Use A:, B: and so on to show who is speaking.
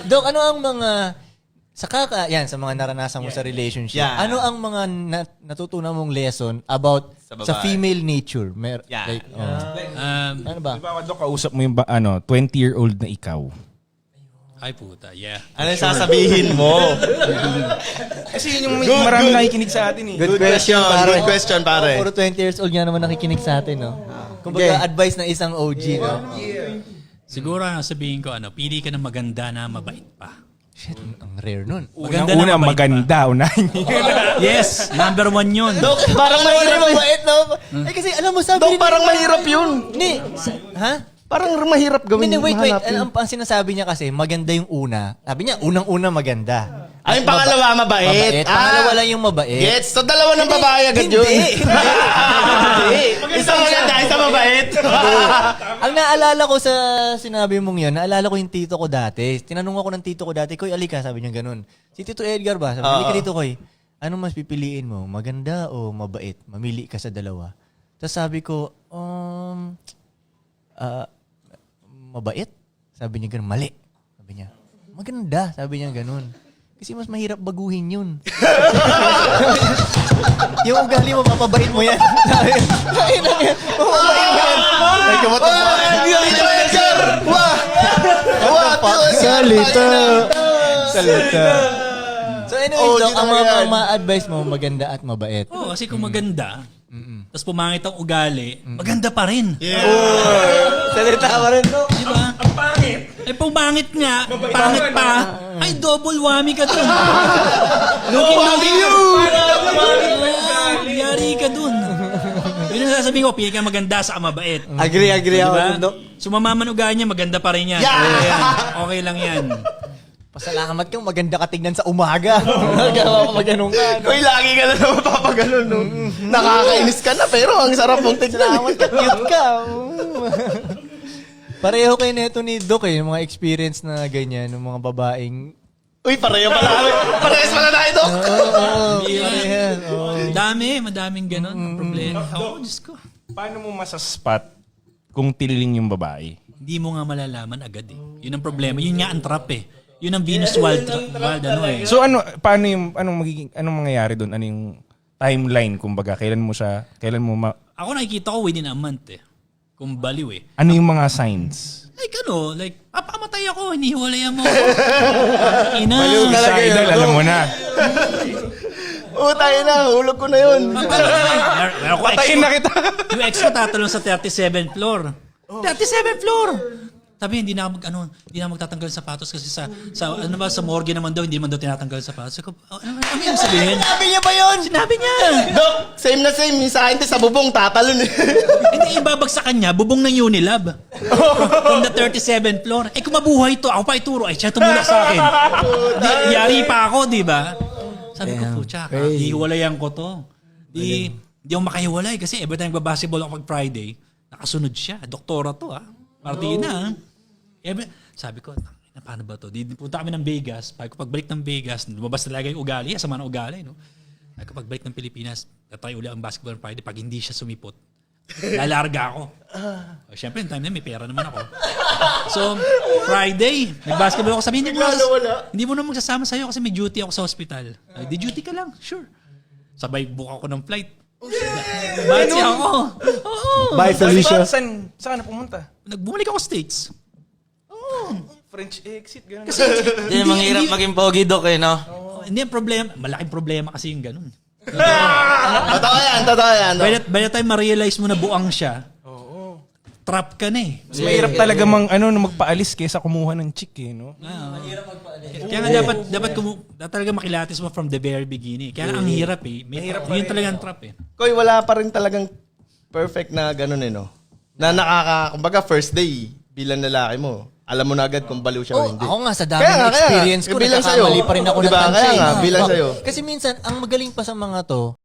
A: Dok, ano ang mga sa mga naranasan mo sa relationship, ano ang mga natutunan mong lesson about sa female nature? Ano ba?
B: Di ba, Dok, kausap mo yung 20-year-old na ikaw?
C: Ay puta, yeah.
D: Ano yung sasabihin mo?
B: Kasi yun yung marami nakikinig sa atin eh.
D: Good question, pare.
A: Puro 20 years old nga naman nakikinig sa atin, no? Kumbaga, advice ng isang OG, no?
C: Siguro sabihin ko, pili ka ng maganda na mabait pa.
A: Shit, ang rare nun.
B: Unang-una, maganda. Unahin niyo.
C: Yes, number 1 yun.
D: Dok, parang mahirap.
A: Mabait, no? Eh, kasi alam mo, sabi
D: Dok, parang mahirap yun.
A: Ni, ha?
D: Parang mahirap gawin.
A: Wait. Ang sinasabi niya kasi, maganda yung una. Sabi niya, unang-una maganda.
D: Ay, yung pangalawa, mabait.
A: Pangalawa lang yung mabait.
D: Gets? So, dalawa ng babae agad yun.
A: Hindi.
D: Isa maganda, isa mabait.
A: Ang naalala ko sa sinabi mong yun, naalala ko yung tito ko dati. Tinanong ako ng tito ko dati, Koy, alika, sabi niya ganun. Si Tito Edgar ba? Sabi, alika dito, Koy. Ano mas pipiliin mo? Maganda o mabait? Mamili ka sa dalawa. Tapos sabi ko, mabait? Sabi niya ganun, mali. Sabi niya, maganda. Sabi niya ganun. Kasi mas mahirap baguhin yun. Yung ugali mo, mapabait mo yan. Sabi niya, mapabait mo yan. Salita. So anyways, Doc, ang mga advice mo, maganda at mabait.
C: Oo, kasi kung maganda, tapos pumangit ang ugali, maganda pa rin.
A: Salita pa rin, Doc.
C: Diba? Ang pangit. Eh, pumangit nga, pangit pa, ay double whammy ka dun. Whammy yun! Yari ka dun. Yun ang sasabihin ko, pili ka maganda sa mabait.
D: Agree ako,
C: Diba?
D: Dok.
C: Sumamaman ugali niya, maganda pa rin yan. Okay lang yan.
A: Pasalamat kang maganda ka tignan sa umaga. Maganon ka.
D: Koy, lagi ka na naman papaganon, no? Nakakainis ka na, pero ang sarap mong tignan.
A: Salamat ka, cute ka. Pareho kayo neto ni Doc yung mga experience na ganyan, ng mga babaeng...
D: Uy, pareho pala kami. Parehas pala tayo, Dok.
C: Madaming ganun ang problema. Oh, Diyos ko.
B: Paano mo masaspot kung tililing yung babae?
C: Hindi mo nga malalaman agad eh. Yun ang problema. Yun nga ang trap eh. Yun ang Venus wild eh.
B: So paano yung, anong mangyayari doon? Ano yung timeline, kumbaga? Kailan mo
C: Ako nakikita ko within a month eh. Kung baliw eh.
B: ano yung mga signs?
C: Papamatay ako, hinihiwalayan mo ako. Ina.
B: Sa idol, alam mo na.
D: Tayo na, hulog ko na yun.
B: Patayin na kita.
C: Yung ex ko tatalon sa 37th floor. 37th floor! Sabi, hindi na ako magtatanggal ng sapatos kasi sa morgue naman daw, hindi naman daw tinatanggal ng sapatos. Sabi ko, ano yung sabihin?
D: Sinabi niya ba yun?
C: Sinabi niya!
D: Dok, same na same. Sa akin, sa bubong, tatalon.
C: Hindi, ibabagsak kanya, bubong ng Unilab. From the 37th floor. Eh, kung mabuhay to, ako pa ituro. Eh, siya tumulak sa akin. Yari pa ako, di ba? Sabi ko, pucha, hiwalayan ko to. Di ako makahiwalay kasi every time basketball ako pag Friday, nakasunod siya. Doktora to, Martina, sabi ko, paano ba to? Punta kami ng Vegas. Pagbalik ng Vegas, lumabas talaga yung ugali. Sama ng ugali, no? Pagbalik ng Pilipinas, tatry uli ang basketball on Friday. Pag hindi siya sumipot, lalarga ako. Siyempre, yung time na may pera naman ako. So, Friday, nag-basketball ako. Sabi, hindi mo na magsasama sa'yo kasi may duty ako sa hospital. Di duty ka lang, sure. Sabay, book ako ng flight. Bakit siya ako? Oo.
D: Bye, Felicia.
B: Saan ka na pumunta?
C: Bumalik ako States.
B: French exit, gano'n.
C: Kasi,
E: Hindi, manghirap maging pogi, Dok, no?
C: Hindi ang problema. Malaking problema kasi yung ganun.
D: Totoo yan, Dok.
C: By the time ma-realize mo na buang siya, trap ka na eh.
B: Mas mahirap talaga magpaalis kaysa kumuha ng chick, no?
A: Mahirap magpaalis.
C: Kaya nga dapat talaga makilatis mo from the very beginning. Kaya ang hirap eh. Yun talaga ang trap eh.
D: Koy, wala pa rin talagang perfect na ganun no? Na kumbaga first day, bilang lalaki mo, alam mo na agad kung baliw siya o hindi.
A: Ako nga, sa daming experience ko,
D: bilang sa'yo.
A: nakakamali pa rin ako ng
D: Diba?
A: tansya.
D: Kaya nga, bilang sa'yo.
A: Kasi minsan, ang magaling pa sa mga to,